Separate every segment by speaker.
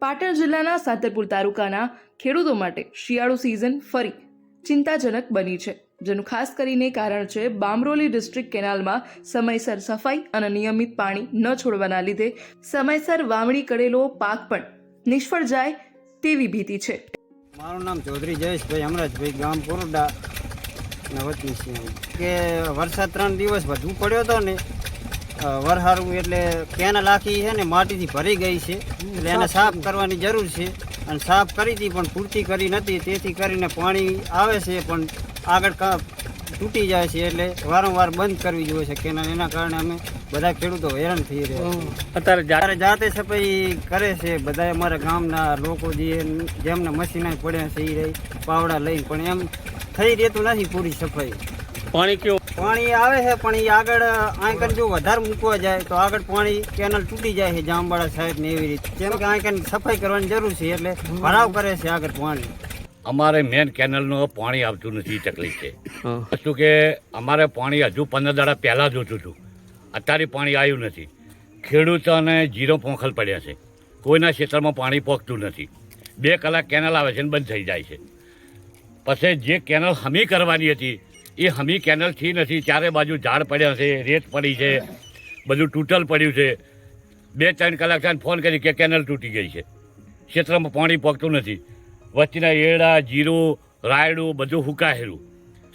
Speaker 1: પાટણ જિલ્લાના સાતરપુર તાલુકાના ખેડૂતો માટે શિયાળુ સિઝન ફરી ચિંતાજનક બની છે, જેનું ખાસ કરીને કારણ છે બામરોલી ડિસ્ટ્રિક્ટ કેનાલમાં સમયસર સફાઈ અને નિયમિત પાણી ન છોડવાના લીધે સમયસર વાવણી કરેલો પાક પણ નિષ્ફળ જાય તેવી ભીતિ છે।
Speaker 2: મારું નામ ચૌધરી જયેશભાઈ અમરાજભાઈ, ગામ કોરડા ને વતની છીએ કે વરસાદ 3 દિવસ વધુ પડ્યો હતો ને વરહારું, એટલે કેનાલ આખી છે ને માટીથી ભરી ગઈ છે, એટલે એને સાફ કરવાની જરૂર છે અને સાફ કરી હતી પણ પૂરતી કરી નથી, તેથી કરીને પાણી આવે છે પણ આગળ તૂટી જાય છે, એટલે વારંવાર બંધ કરવી જોઈએ છે કેનાલ। એના કારણે અમે બધા ખેડૂતો હેરાન થઈ રહ્યા અત્યારે જાતે સફાઈ કરે છે બધા અમારા ગામના લોકો, જેમને મશીન પડ્યા છે એ પાવડા લઈને, પણ એમ થઈ રહેતું નથી પૂરી સફાઈ। પાણી આવે છે પણ એ આગળ આંકન જો વધારે મૂકવા જાય તો આગળ પાણી કેનાલ તૂટી જાય છે જામવાડા સાઈડ ને એવી રીતે, કેમ કે આંકન સફાઈ કરવાની જરૂર છે એટલે ભરાવ કરે છે આગળ પાણી।
Speaker 3: અમારે મેન કેનલનું પાણી આવતું નથી, તકલીફ છે શું કે અમારે પાણી હજુ 15 દાડા પહેલાં જોતું હતું, અત્યારે પાણી આવ્યું નથી। ખેડૂતોને જીરો પોંખલ પડ્યા છે, કોઈના ક્ષેત્રમાં પાણી પહોંચતું નથી, 2 કલાક કેનલ આવે છે ને બંધ થઈ જાય છે। પછી જે કેનલ હમી કરવાની હતી એ હમી કેનલ થી નથી, ચારે બાજુ ઝાડ પડ્યા છે, રેત પડી છે, બધું તૂટલ પડ્યું છે। 2-3 કલાક થઈને ફોન કરી કે કેનલ તૂટી ગઈ છે, ક્ષેત્રમાં પાણી પહોંચતું નથી, વચ્ચેના એડા જીરું રાયડું બધું હુકાયેલું,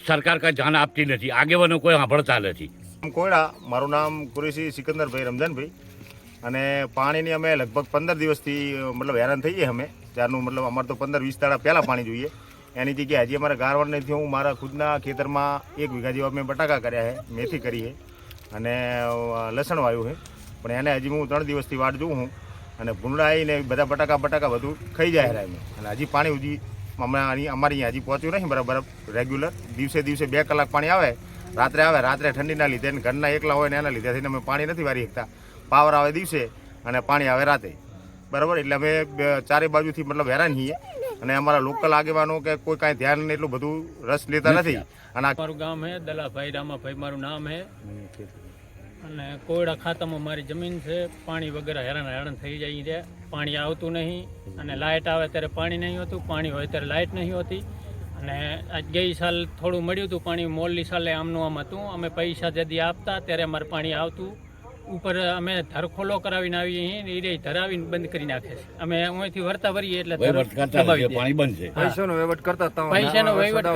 Speaker 3: સરકાર કાંઈ ધ્યાન આપતી નથી, આગેવાનો કોઈ સાંભળતા નથી।
Speaker 4: કોયડા, મારું નામ કુરેશી સિકંદરભાઈ રમજાનભાઈ, અને પાણીની અમે લગભગ 15 દિવસથી મતલબ હેરાન થઈએ અમે, ત્યારનું મતલબ અમારે તો 15-20 દાડા પહેલાં પાણી જોઈએ, એની જગ્યાએ હજી અમારે ગારવાડ નથી। હું મારા ખુદના ખેતરમાં 1 વીઘા જેવા મેં બટાકા કર્યા છે, મેથી કરી છે અને લસણ વાવ્યું છે, પણ એને હજી હું 3 દિવસથી વાટ જોઉં છું અને ભૂંડા આવીને બધા બટાકા બધું ખાઈ જાય છે અને હજી પાણી હજી અમારી અહીંયા હજી પહોંચ્યું નહીં બરાબર રેગ્યુલર। દિવસે 2 કલાક પાણી આવે, રાત્રે ઠંડીના લીધે અને ઘરના એકલા હોય ને એના લીધે થઈને અમે પાણી નથી વારી શકતા। પાવર આવે દિવસે અને પાણી આવે રાતે, બરાબર, એટલે અમે ચારે બાજુથી મતલબ હેરાન છીએ અને અમારા લોકલ આગેવાનો કે કોઈ કાંઈ ધ્યાન એટલું બધું રસ લેતા નથી। અને
Speaker 5: મારું ગામ હે દલાભાઈ રામાભાઈ મારું નામ હે, અને કોયડા ખાતામાં મારી જમીન છે। પાણી વગર હેરાન થઈ જાય છે, પાણી આવતું નહીં અને લાઇટ આવે ત્યારે પાણી નહીં હોતું, પાણી હોય ત્યારે લાઇટ નહીં હોતી। અને આજ ગઈ સાલ થોડું મળ્યું હતું પાણી, મોલની સાલે આમનું આમ હતું, અમે પૈસા જદી આપતા ત્યારે અમારે પાણી આવતું, ઉપર અમે ધરખોલો કરાવીને આવીએ એ ધરાવીને બંધ કરી નાખે છે। અમે અહીંથી વરતા વરીએ એટલે
Speaker 3: પાણી બંધ છે,
Speaker 5: પૈસાનો વહીવટ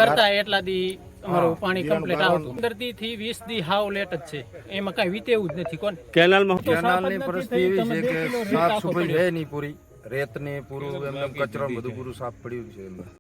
Speaker 5: કરતા એટલા દી અમારું પાણી કમ્પ્લીટ આવતું। 15 થી 20 દી હાવ લેટ જ છે, એમાં કઈ વીતેવું જ નથી। કોણ
Speaker 6: કેનાલની પરિસ્થિતિ એવી છે કે સાફ સફાઈ છે નહીં પૂરી, રેત ને પૂરું એમ કચરો બધું પૂરું સાફ પડ્યું છે।